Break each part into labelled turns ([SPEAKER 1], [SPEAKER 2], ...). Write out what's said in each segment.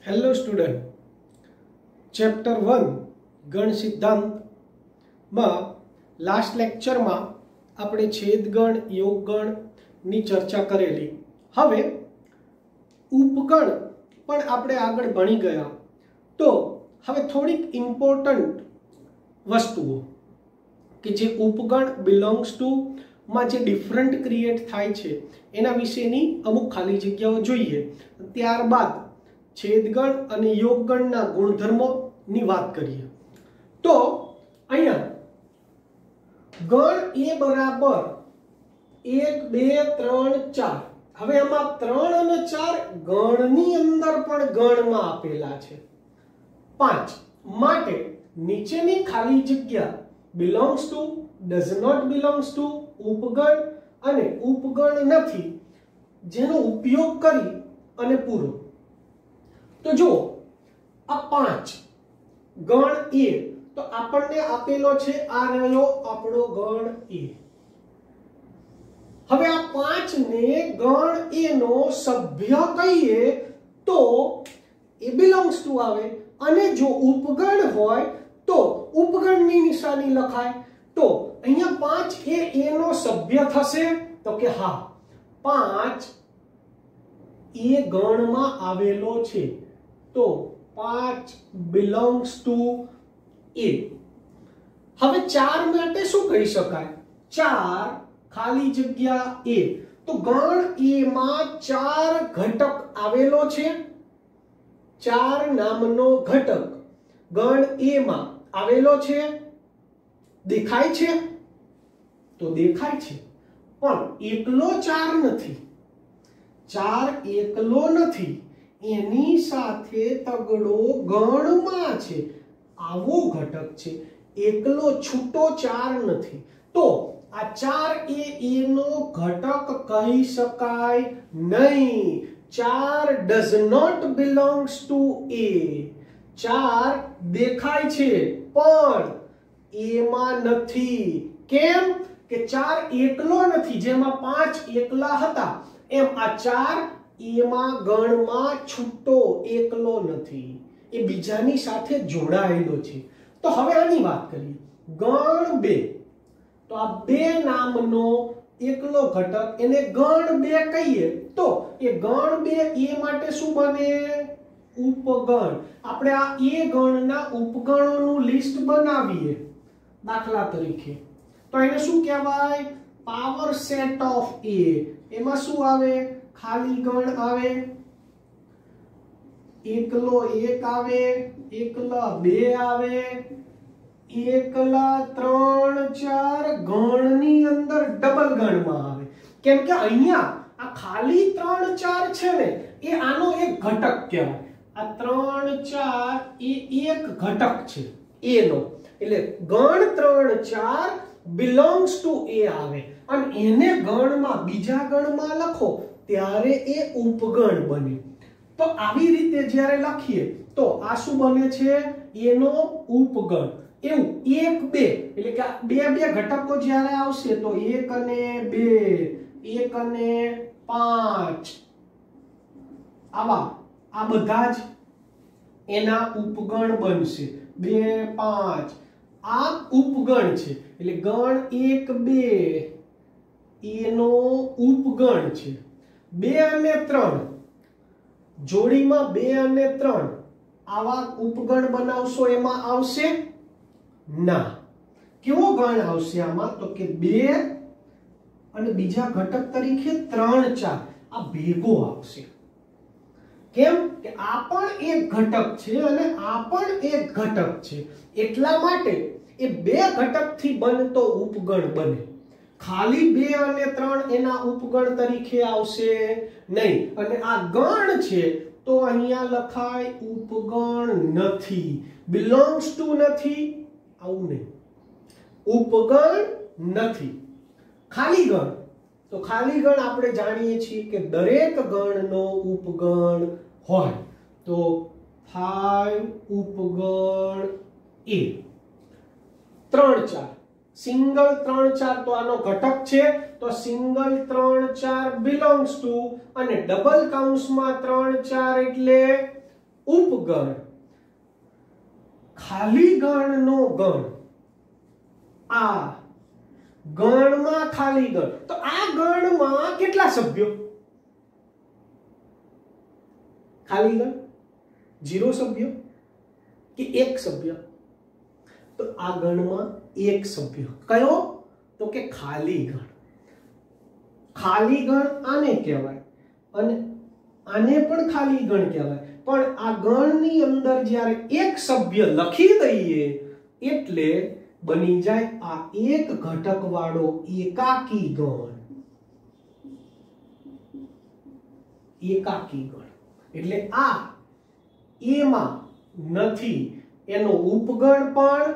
[SPEAKER 1] Hello student chapter 1 गण सिद्धांत में लास्ट लेक्चर में આપણે છેદગણ યોગગણ ની ચર્ચા કરેલી। હવે ઉપગણ પણ આપણે આગળ ભણી ગયા। તો હવે થોડીક ઇમ્પોર્ટન્ટ વસ્તુઓ કે જે ઉપગણ બિલોંગ્સ ટુ માં જે ડિફરન્ટ ક્રિએટ થાય છે એના વિશેની અમુક ખાલી જગ્યાઓ જોઈએ। ત્યારબાદ छेदगण અને યોગગણના ગુણધર્મોની વાત કરીએ। તો અહીંયા गण ए बराबर 1 2 3 4 હવે આમાં 3 અને 4 ગણની અંદર પણ ગણમાં આપેલા છે। 5 માટે નીચેની ખાલી જગ્યા belongs to does not belongs to ઉપગણ અને ઉપગણ નથી જેનો ઉપયોગ કરી અને પૂરો। तो जो आ 5 गण ए तो आपने आपेलो छे आ रह्यो आपणो गण ए। हवे आ 5 ने गण ए नो सभ्य कहीए तो ए बिलोंग्स टू आवे अने जो उपगण होय तो उपगणनी निशानी लखाय। तो अहींया 5 ए नो सभ्य थशे तो के हां 5 ए गण में आवेलो छे तो 5 belongs to A। હવે 4 માટે શું કહી શકાય? 4 ખાલી જગ્યા A। તો ગણ A માં 4 ઘટક આવેલો છે। 4 નામનો ઘટક ગણ A માં આવેલો છે। દેખાય છે? તો દેખાય છે પણ એકલો 4 નથી। 4 એકલો નથી એની સાથે તગડો ગણમાં છે આવો ઘટક છે। એકલો છૂટો 4 નથી તો આ 4 એ નો ઘટક કહી શકાય નહીં। 4 does not belongs to A। 4 દેખાય છે પણ એ માં નથી। કેમ કે 4 એકલો નથી જેમાં 5 એકલા હતા એમ આ 4 એમાં ગણમાં છૂટો એકલો નથી એ બીજાની સાથે જોડાયેલો છે। તો હવે આની વાત કરીએ ગણ 2 તો આ 2 નામનો એકલો ઘટક એને ગણ 2 કહીએ તો એ ગણ 2 એ માટે શું બને? ઉપગણ। આપણે આ એ ગણના ઉપગણોનું લિસ્ટ બનાવીએ દાખલા તરીકે તો એને શું કહેવાય? પાવર સેટ ઓફ એ। એમાં શું આવે? खाली गण आवे एकलो 1 आवे एकला 2 आवे एकला 3 4 गणनी अंदर डबल गण में आवे। केम के अहींया आ खाली 3 4 छे ने ए आनो एक घटक कहेवाय। आ 3 4 ए एक घटक छे ए नो એટલે ગણ 3 4 belongs to a आवे અને એને ગણમાં બીજા ગણમાં લખો ત્યારે એ ઉપગણ બને। તો આવી રીતે જ્યારે લખીએ તો આ શું બને છે? એનો ઉપગણ। એવું 1 2 એટલે કે બે બે ઘટકો જ્યારે આવશે તો 1 અને 2 1 અને 5 આવા આ બધા જ એના ઉપગણ બનશે। 2 5 આ ઉપગણ છે એટલે ગણ 1 2 એનો ઉપગણ છે। 2 અને 3 જોડીમાં 2 અને 3 આવા ઉપગણ બનાવશો એમાં આવશે ના। કેવો ગણ આવશે આમાં? તો કે 2 અને બીજા ઘટક તરીકે 3 4 આ ભેગો આવશે। કેમ કે આ પણ એક ઘટક છે અને આ પણ એક ઘટક છે એટલા માટે એ 2 ઘટકથી બનતો ઉપગણ બને। खाली 2 અને 3 એના ઉપગણ તરીકે આવશે નહીં અને આ ગણ છે તો અહીંયા લખાય ઉપગણ નથી। belongs to નથી આવું નહીં ઉપગણ નથી। ખાલી ગણ તો ખાલી ગણ આપણે જાણીએ છીએ કે દરેક ગણનો ઉપગણ હોય। તો 5 ઉપગણ A 3 4 सिंगल 3 4 तो आनो घटक छे तो सिंगल 3 4 belongs to અને ડબલ કાઉન્સ માં 3 4 એટલે ઉપગણ ખાલી ગણનો ગણ આ ગણમાં ખાલી ગણ તો આ ગણમાં કેટલા સભ્યો ખાલી ગણ 0 સભ્યો કે 1 સભ્ય તો આ ગણમાં 1 સભ્ય કયો તો કે ખાલી ગણ આને કહેવાય અને આને પણ ખાલી ગણ કહેવાય પણ આ ગણની અંદર જ્યારે 1 સભ્ય લખી દઈએ એટલે બની જાય આ એક ઘટક વાળો એકાકી ગણ એટલે આ એમાં નથી એનો ઉપગણ પણ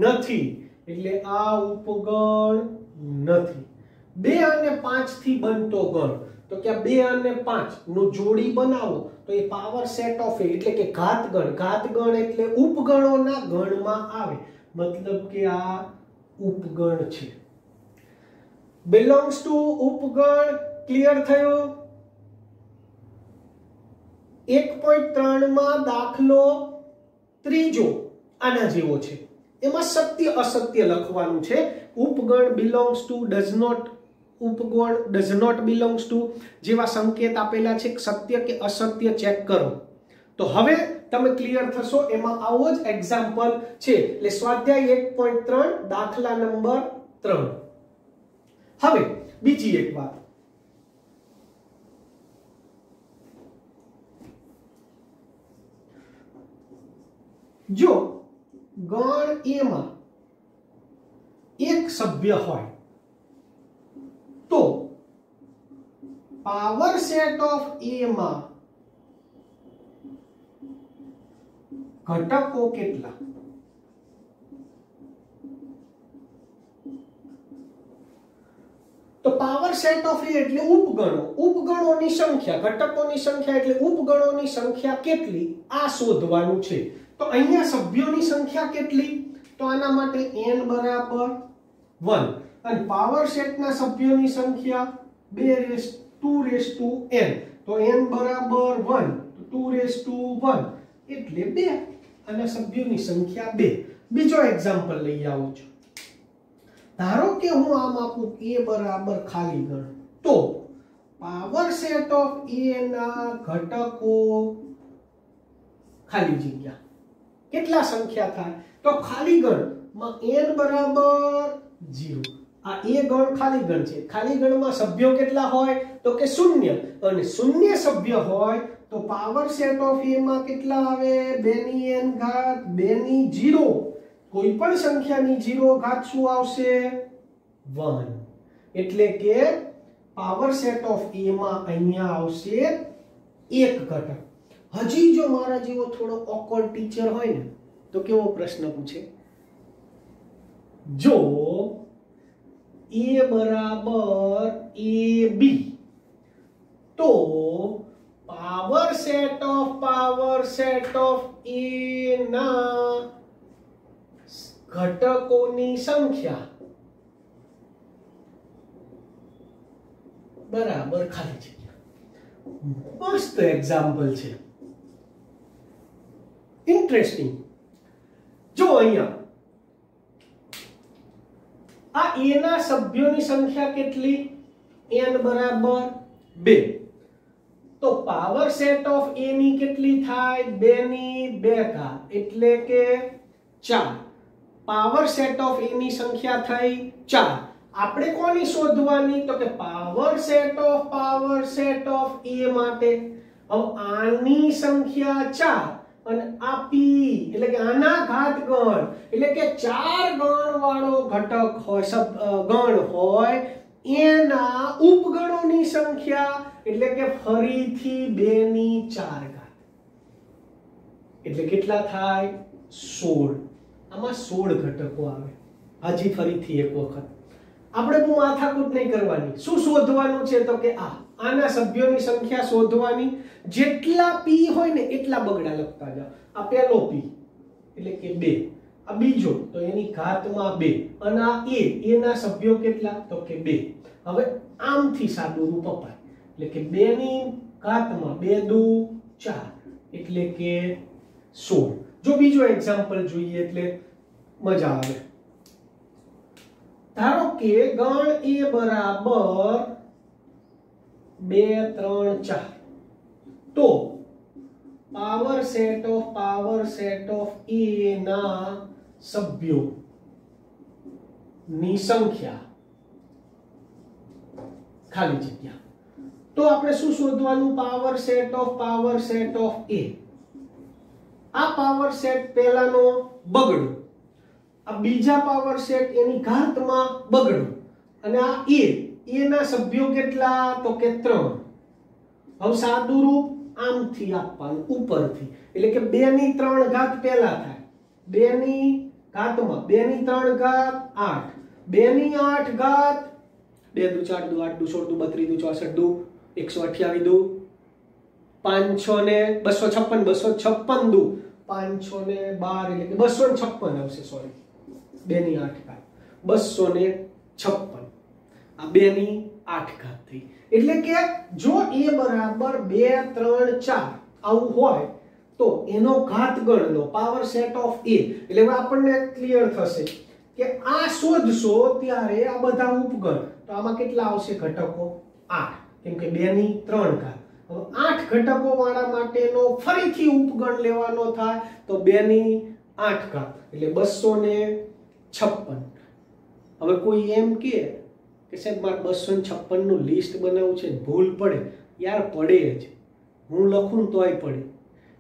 [SPEAKER 1] નથી એટલે આ ઉપગણ નથી 2 અને 5 થી બનતો ગણ તો કે 2 અને 5 નું જોડી બનાવો તો એ પાવર સેટ ઓફ એટલે કે ઘાત ગણ એટલે ઉપગણોના ગણમાં આવે मतलब કે આ ઉપગણ છે belongs to ઉપગણ ક્લિયર થયો 1.3 માં દાખલો ત્રીજો આના જેવો છે એમાં સત્ય અસત્ય લખવાનું છે ઉપગણ belongs to ઉપગણ does not belongs to જેવા સંકેત આપેલા છે સત્ય કે અસત્ય ચેક કરો તો હવે તમે ક્લિયર થશો એમાં આવો જ એક્ઝામ્પલ છે એટલે સ્વાધ્યાય 1.3 દાખલા નંબર 3 હવે બીજી એક વાત જો ગણ A માં એક સભ્ય હોય તો પાવર સેટ ઓફ A માં ઘટકો કેટલા તો પાવર સેટ ઓફ A એટલે ઉપગણોની સંખ્યા ઘટકોની સંખ્યા એટલે ઉપગણોની સંખ્યા કેટલી આ શોધવાનું છે તો અહીંયા સભ્યોની સંખ્યા કેટલી તો આના માટે n બરાબર 1 અને પાવર સેટના સભ્યોની સંખ્યા 2n તો n બરાબર 1 તો 2 એટલે 2 અને સભ્યોની સંખ્યા 2 બીજો એક્ઝામ્પલ લઈ આવું છું ધારો કે હું આમ આપું a બરાબર ખાલી ગણ તો પાવર સેટ ઓફ a ના ઘટકો ખાલી જગ્યા કેટલા સંખ્યા થાય તો ખાલી ગણમાં n બરાબર 0 આ a ગણ ખાલી ગણ છે ખાલી ગણમાં સભ્યો કેટલા હોય તો કે 0 અને 0 સભ્ય હોય તો પાવર સેટ ઓફ a માં કેટલા આવે 2 ની n ઘાત 2 ની 0 કોઈ પણ સંખ્યાની 0 ઘાત શું આવશે 1 એટલે કે પાવર સેટ ઓફ a માં અહીંયા આવશે એક ઘટક હજી જો મારા જેવો થોડો ઓકવર્ડ ટીચર હોય ને તો કેવો પ્રશ્ન પૂછે જો a બરાબર ab તો પાવર સેટ ઓફ a ના ઘટકોની સંખ્યા બરાબર ખાલી જગ્યા મસ્ત એક્ઝામ્પલ છે ઇન્ટરેસ્ટિંગ જો અહીંયા આ a ના સભ્યોની સંખ્યા કેટલી n બરાબર 2 તો પાવર સેટ ઓફ a ની કેટલી થાય 2 ની 2 ઘાત એટલે કે 4 પાવર સેટ ઓફ a ની સંખ્યા થઈ 4 આપણે કોની શોધવાની તો કે પાવર સેટ ઓફ a માટે હવે આની સંખ્યા 4 અને આ p એટલે કે આના ઘાત ગણ એટલે કે 4 ગણ વાળો ઘટક હોય ગણ હોય એના ઉપગણોની સંખ્યા એટલે કે ફરીથી 2 ની 4 ઘાત એટલે કેટલા થાય 16 આમાં 16 ઘટકો આવે હજી ફરીથી એક વખત આપણે બહુ માથાકૂટ નહીં કરવાની શું શોધવાનું છે તો કે આના સભ્યોની સંખ્યા શોધવાની જેટલા p હોય ને એટલા બગડા લખતા જાઓ આ પહેલો p એટલે કે 2 આ બીજો તો એની ઘાતમાં 2 અને આ a ના સભ્યો કેટલા તો કે 2 હવે આમથી સાદું રૂપ અપાય એટલે કે 2 ની ઘાતમાં 2 દુ 4 એટલે કે 16. જો બીજો એક્ઝામ્પલ જોઈએ એટલે મજા આવે. ધારો કે ગણ a બરાબર 2 3 4 તો પાવર સેટ ઓફ a ના સભ્યો ની સંખ્યા ખાલી જગ્યા. તો આપણે શું શોધવાનું? Power set of a. આ પાવર સેટ પહેલાનો બગડો, આ બીજા પાવર સેટ એની ઘાતમાં બગડો, અને આ a ના સભ્યો કેટલા? તો કે 3. હવે સાદું રૂપ આમથી આપવાનું ઉપરથી, એટલે કે 2 ની 3 ઘાત પહેલા થાય. 2 ની ઘાતમાં 2 ની 3 ઘાત 8, 2 ની 8 ઘાત 2 દુ 4 દુ 8 દુ 16 દુ 32 દુ 64 દુ 128 દુ 500 ને 256 દુ 512 એટલે કે 256 આવશે. સોરી, 2 ની 8 ઘાત 256. આ 2 ની 8 ઘાત થઈ. એટલે કે જો a બરાબર 2 3 4 આવું હોય તો એનો ઘાત ગણ લો, પાવર સેટ ઓફ a. એટલે હવે આપણને ક્લિયર થશે કે આ શોધશો ત્યારે આ બધા ઉપગણ, તો આમાં કેટલા આવશે ઘટકો? 8, કેમ કે 2 ની 3 ઘાત. હવે 8 ઘટકો વાળા માટેનો ફરીથી ઉપગણ લેવાનો થાય તો 2 ની 8 ઘાત એટલે 256. હવે કોઈ એમ કે સાહેબ મારે 256 નું લિસ્ટ બનાવવું છે, ભૂલ પડે. યાર પડે જ, હું લખું તોય પડે.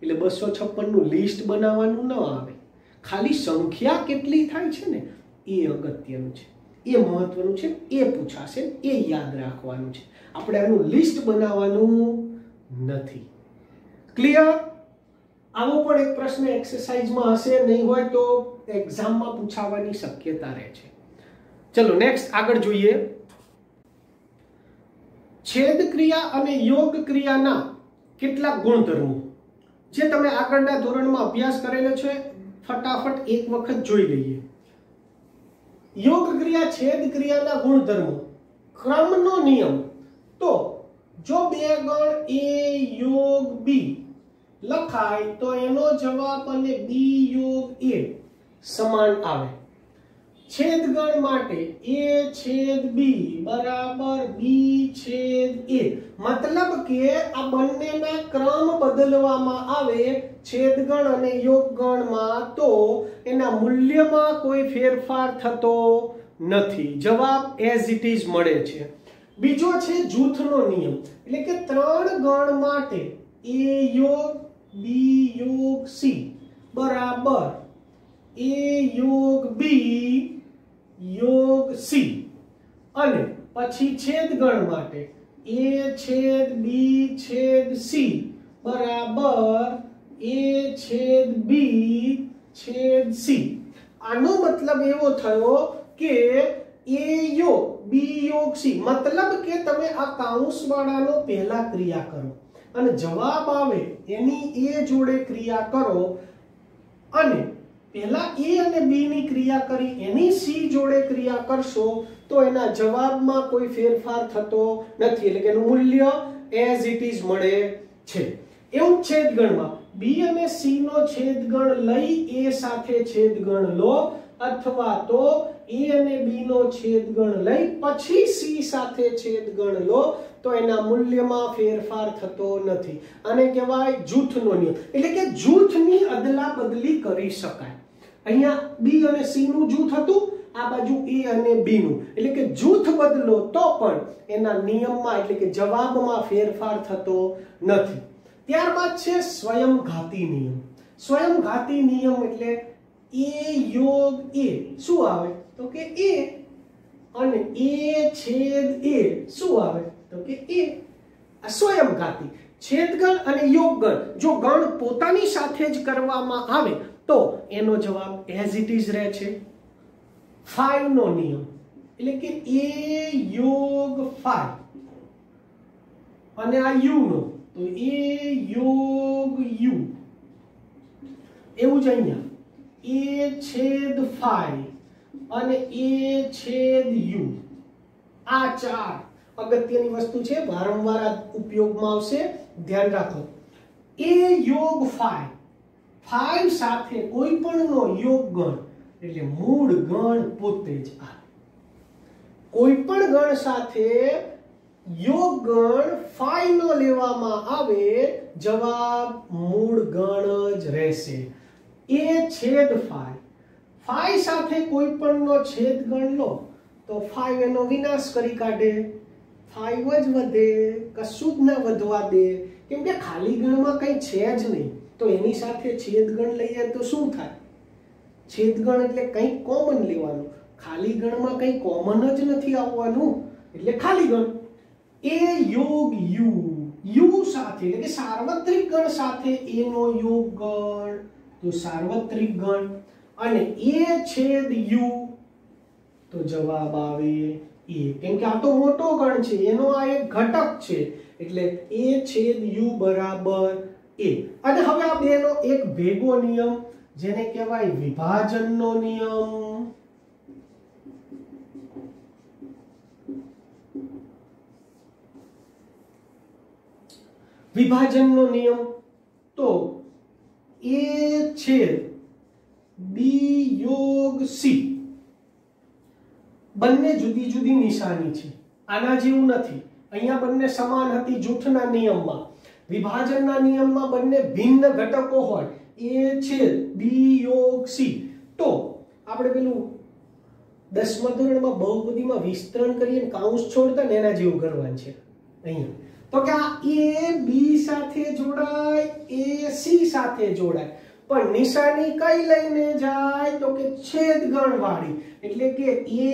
[SPEAKER 1] એટલે 256 નું લિસ્ટ બનાવવાનું ન આવે, ખાલી સંખ્યા કેટલી થાય છે ને એ અગત્યનું છે, એ મહત્વનું છે, એ પૂછાશે, એ યાદ રાખવાનું છે. આપણે આનું લિસ્ટ બનાવવાનું નથી. ક્લિયર? આવો પણ એક પ્રશ્ન એક્સરસાઇઝમાં હશે, નહીં હોય તો એક્ઝામમાં પૂછાવાની શક્યતા રહે છે. ચલો નેક્સ્ટ આગળ જોઈએ. છેદ ક્રિયા અને યોગ ક્રિયાના કેટલાક ગુણધર્મો જે તમે આગળના ધોરણમાં અભ્યાસ કરેલો છે, ફટાફટ એક વખત જોઈ લઈએ. યોગ ક્રિયા છેદ ક્રિયાના ગુણધર્મો. ક્રમનો નિયમ. તો જો બે ગણ a યોગ b લખાય તો એનો જવાબ અને b યોગ a સમાન આવે. છેદગણ માટે a છેદ b બરાબર b છેદ a, મતલબ કે આ બંનેના ક્રમ બદલવામાં આવે છેદગણ અને યોગગણમાં તો એના મૂલ્યમાં કોઈ ફેરફાર થતો નથી. જવાબ એઝ ઇટ ઇઝ મળે છે. બીજો છે જૂથનો નિયમ, એટલે કે 3 ગણ માટે a યોગ b યોગ c બરાબર a યોગ b યોગ c, અને પછી છેદગણ માટે a છેદ b છેદ c બરાબર a છેદ b છેદ c. આનો મતલબ એવો થયો કે a યોગ b યોગ c, મતલબ કે તમે આ કૌંસ વાળાનો પહેલા ક્રિયા કરો અને જવાબ આવે એની a જોડે ક્રિયા કરો, અને પહેલા a અને b ની ક્રિયા કરી એની c જોડે ક્રિયા કરશો તો એના જવાબમાં કોઈ ફેરફાર થતો નથી, એટલે કે એનું મૂલ્ય એઝ ઇટ ઇઝ મળે છે. એવું છેદગણમાં b અને c નો છેદગણ લઈ a સાથે છેદગણ લો, અથવા તો a અને b નો છેદગણ લઈ પછી c સાથે છેદગણ લો તો એના મૂલ્યમાં ફેરફાર થતો નથી. આને કહેવાય જૂથનો નિયમ, એટલે કે જૂથની અદલા બદલી કરી શકાય. અહીંયા b અને c નું જૂથ હતું, આ બાજુ a અને b નું, એટલે કે જૂથ બદલો તો પણ એના નિયમમાં એટલે કે જવાબમાં ફેરફાર થતો નથી. ત્યારબાદ છે સ્વયંઘાતી નિયમ. સ્વયંઘાતી નિયમ એટલે a યોગ a શું આવે તો કે a, અને a છેદ a શું આવે તો કે a. આ સ્વયંઘાતી. છેદગણ અને યોગગણ જો ગણ પોતાની સાથે જ કરવામાં આવે તો એનો જવાબ એઝ ઇટ ઇઝ રહે છે. 5 નો નિયમ, એટલે કે a યોગ 5, અને આ u નો તો a યોગ u. એવું જ અહીંયા a છેદ 5 અને a છેદ u. આ 4 અગત્યની વસ્તુ છે, વારંવાર આ ઉપયોગમાં આવશે, ધ્યાન રાખો. એ યોગ 5 5 સાથે કોઈ પણનો યોગ ગણ એટલે મૂળ ગણ પોતે જ આવે. કોઈ પણ ગણ સાથે યોગ ગણ 5 નો લેવામાં આવે જવાબ મૂળ ગણ જ રહેશે. a છેદ 5 5 સાથે કોઈ પણનો છેદ ગણ લો તો 5 એનો વિનાશ કરી કાઢે, 5 જ વધે, કશું જ ના વધવા દે, કેમ કે ખાલી ગણમાં કંઈ છે જ નહીં. તો એની સાથે છેદ ગણ લઈએ તો શું થાય? છેદ ગણ એટલે કંઈક કોમન લેવાનું. ખાલી ગણમાં કંઈ કોમન જ નથી આવવાનું એટલે ખાલી ગણ. એ યોગ યુ સાથે એટલે કે સાર્વત્રિક ગણ સાથે એ નો યોગ ગણ તો સાર્વત્રિક ગણ, અને એ છેદ યુ તો જવાબ આવે એ, કેમ કે આ તો મોટો ગણ છે, એનો આ એક ઘટક છે એટલે એ છેદ યુ બરાબર એ. અને હવે આ બેનો એક ભેગો નિયમ જેને કહેવાય વિભાજનનો નિયમ. વિભાજનનો નિયમ તો a છેદ b યોગ c બંને જુદી જુદી નિશાની છે, આના જેવું નથી. અહીંયા બંને સમાન હતી જૂથના નિયમમાં, વિભાજનના નિયમમાં બંને ભિન્ન ઘટકો હોય a છેદ b યોગ c. તો આપણે પેલું 10મા ધોરણમાં બહુપદીમાં વિસ્તરણ કરીને કૌંસ છોડતા ને એના જેવું કરવાનું છે અહીંયા. તો કે આ a b સાથે જોડાય, a c સાથે જોડાય, પણ નિશાની કઈ લઈને જાય તો કે છેદ ગણ વાળી, એટલે કે a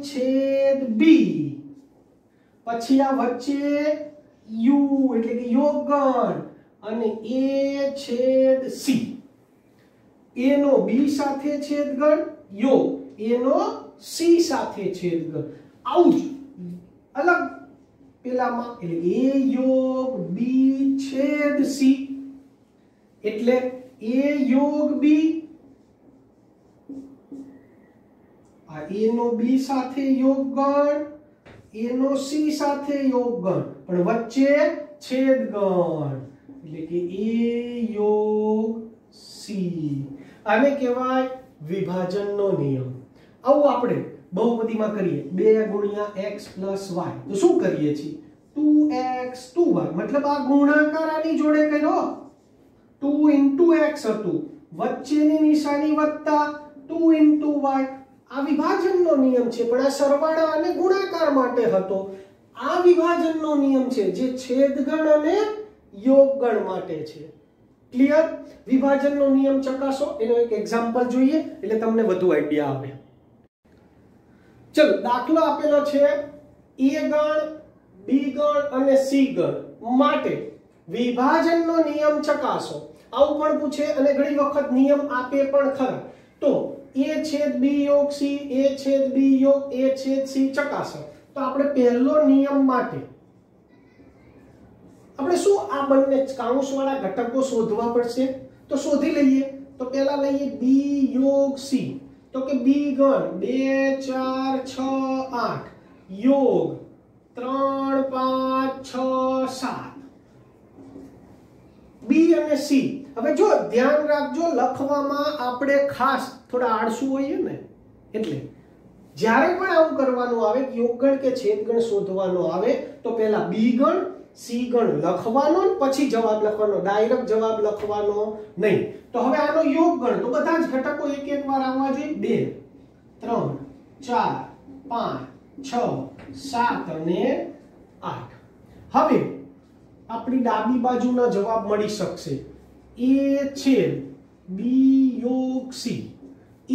[SPEAKER 1] છેદ b, પછી આ વચ્ચે u એટલે કે યોગ ગણ, અને a છેદ c. a નો b સાથે છેદ ગણ યોગ, a નો c સાથે છેદ ગણ, આવું જ અલગ પેલામાં એટલે a યોગ b છેદ c, એટલે a યોગ b, આ a નો b સાથે યોગ ગણ, a નો c સાથે યોગ ગણ, પણ વચ્ચે છેદ ગણ એટલે કે a યોગ c. આને કહેવાય વિભાજનનો નિયમ. આવું આપણે બહુપદીમાં કરીએ 2 ગુણ્યા x પ્લસ y તો શું કરીએ છીએ 2x 2y, મતલબ આ ગુણાકાર આની જોડે કર્યો, 2 into x હતું, વચ્ચેની નિશાની વત્તા 2 into y. આ વિભાજનનો નિયમ છે, પણ આ સરવાળા અને ગુણાકાર માટે હતો. આ વિભાજનનો નિયમ છે જે છેદગણ અને યોગગણ માટે છે. ક્લિયર? વિભાજનનો નિયમ ચકાસો, એનો એક એક્ઝામ્પલ જોઈએ એટલે તમને વધુ આઈડિયા આવે. ચલો દાખલો આપેલો છે a ગણ b ગણ અને c ગણ માટે વિભાજનનો નિયમ ચકાસો. આવું પણ પૂછે અને ઘણી વખત નિયમ આપે પણ ખરા. તો a છેદ b યોગ c, a છેદ b યોગ a છેદ c ચકાસો. તો આપણે પહેલો નિયમ માટે આપણે શું આ બંને કૌંસ વાળા ઘટકો શોધવા પડશે. તો શોધી લઈએ. તો પહેલા લઈએ b યોગ c, તો કે b ગણ 2 4 6 8 યોગ 3 5 6 7 b અને c. હવે જો ધ્યાન રાખજો, લખવામાં આપણે ખાસ થોડા આળસુ હોઈએ ને, એટલે જ્યારે પણ આવું કરવાનું આવે યોગગણ કે છેદગણ શોધવાનો આવે તો પહેલા b ગણ c ગણ લખવાનો પછી જવાબ લખવાનો, ડાયરેક્ટ જવાબ લખવાનો નહીં. તો હવે આનો યોગગણ તો બધા જ ઘટકો એક એક વાર આવવા જોઈએ, 2 3 4 5 6 7 અને 8. હવે આપણી ડાબી બાજુનો જવાબ મળી શકશે a છેદ b યોગ c.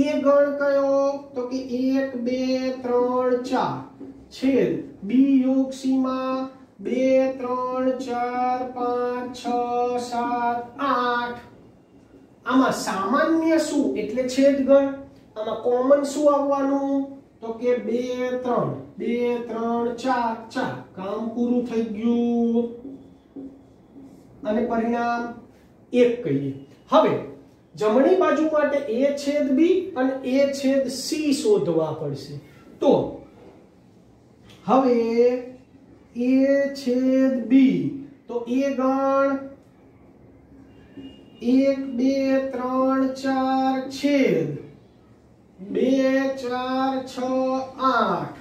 [SPEAKER 1] a ગણ કયો તો કે 1 2 3 4 છેદ b યોગ c માં 2 3 4 5 6 7 8. આમાં સામાન્ય શું એટલે છેદગણ, આમાં કોમન શું આવવાનું તો કે 2 3 2 3 4 4. કામ પૂરું થઈ ગયું અને પરિણામ 1 કહીએ. હવે જમણી બાજુ માટે a છેદ b અને a છેદ c શોધવા પડશે. તો હવે a છેદ b તો a ગણ 1 2 3 4 છેદ 2 4 6 8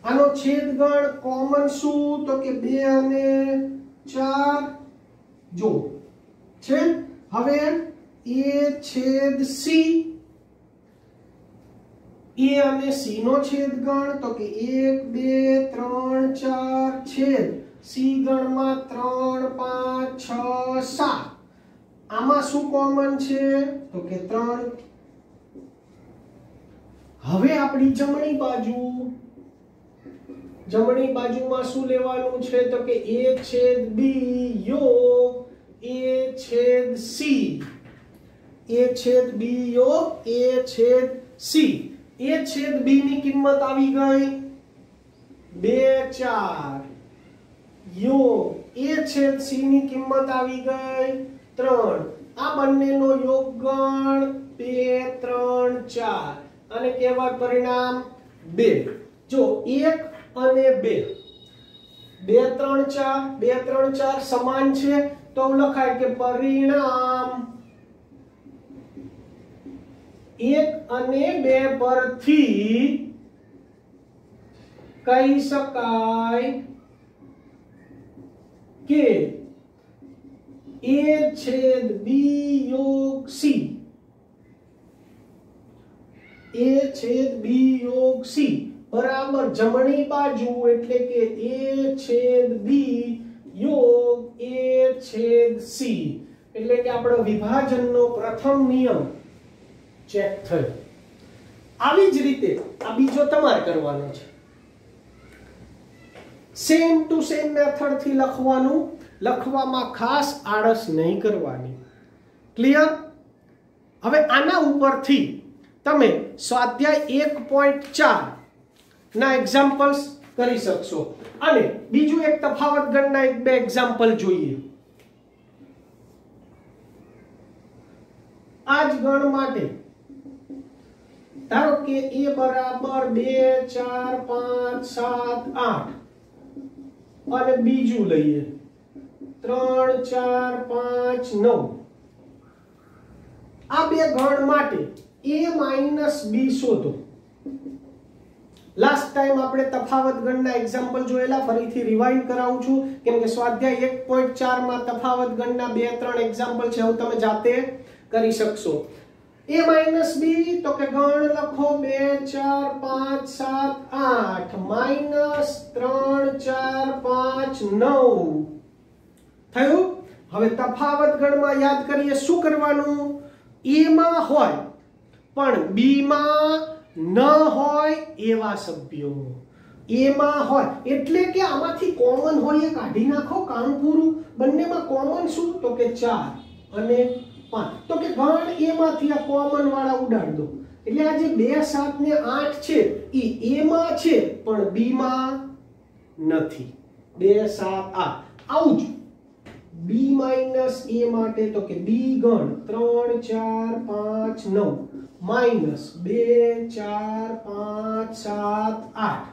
[SPEAKER 1] આનો છેદગણ કોમન શું તો કે 2 અને 4 જો છે હવે a છેદ c a અને c નો છેદગણ તો કે 1 2 3 4 છેદ c ગણમાં 3 5 6 7 આમાં શું કોમન છે તો કે 3 હવે આપણી જમણી બાજુમાં શું લેવાનું છે તો કે a છેદ b યોગ a છેદ c a છેદ b યોગ a છેદ c a છેદ b ની કિંમત આવી ગઈ 2 4 યોગ a છેદ c ની કિંમત આવી ગઈ 3 આ બંનેનો યોગગણ 2 3 4 અને કહેવાય પરિણામ 2 જો 1 અને 2 2 3 4 2 3 4 સમાન છે તો લખાય કે પરિણામ 1 અને 2 પરથી કહી શકાય કે a છેદ b યોગ c a છેદ b યોગ c બરાબર જમણી બાજુ એટલે કે a છેદ b યોગ a છેદ c એટલે કે આપણો વિભાજનનો પ્રથમ નિયમ ચેક થયો આવી જ રીતે આ બીજો તમારે કરવાનો છે સેમ ટુ સેમ મેથડ થી લખવામાં ખાસ આળસ નહીં કરવાની ક્લિયર હવે આના ઉપરથી તમે સ્વાધ્યાય 1.4 ના એક્ઝામ્પલ્સ કરી શકશો અને બીજું એક તફાવત ગણના એક બે એક્ઝામ્પલ જોઈએ આજ ગણ માટે ધારો કે a બરાબર 2 4 5 7 8 અને બીજું લઈએ 3 4 5 9 આ બે ગણ માટે a b શોધો લાસ્ટ ટાઈમ આપણે તફાવત ગણના એક્ઝામ્પલ જોયેલા ફરીથી રિવાઇન્ડ કરાવું છું કેમ કે સ્વાધ્યાય 1.4 માં તફાવત ગણના 2-3 એક્ઝામ્પલ છે હવે તમે જાતે કરી શકશો a b તો કે ગણ લખો 2 4 5 7 8 -3 4 5 9 થયું હવે તફાવત ગણમાં યાદ કરીએ શું કરવાનું a માં હોય પણ b માં ન હોય એવા સભ્યો a માં હોય એટલે કે આમાંથી કોમન હોય એ કાઢી નાખો કામ પૂરું બંનેમાં કોમન શું તો કે 4 અને 5 તો કે ગણ a માંથી આ કોમન વાળા ઉડાડ દો એટલે આ જે 2 7 ને 8 છે એ a માં છે પણ b માં નથી 2 7 8 આવું જ b a માટે તો કે b ગણ 3 4 5 9 -2 4 5 7 8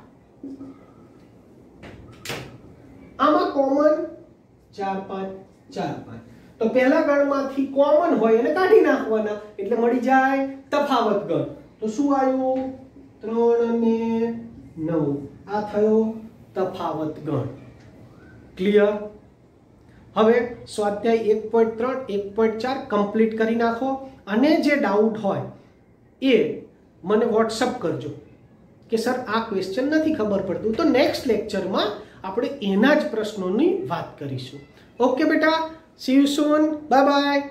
[SPEAKER 1] આમાં કોમન 4 5 4 5 તો પહેલા ગણમાંથી કોમન હોય એને કાઢી નાખવાના એટલે મળી જાય તફાવત ગણ તો શું આવ્યું 3 અને 9 આ થયો તફાવત ગણ ક્લિયર હવે સ્વાધ્યાય 1.3 1.4 કમ્પ્લીટ કરી નાખો અને જે ડાઉટ હોય એ મને WhatsApp કરજો કે સર આ ક્વેશ્ચન નથી ખબર પડતું તો નેક્સ્ટ લેક્ચરમાં આપણે એના જ પ્રશ્નોની વાત કરીશું ઓકે બેટા C you soon bye bye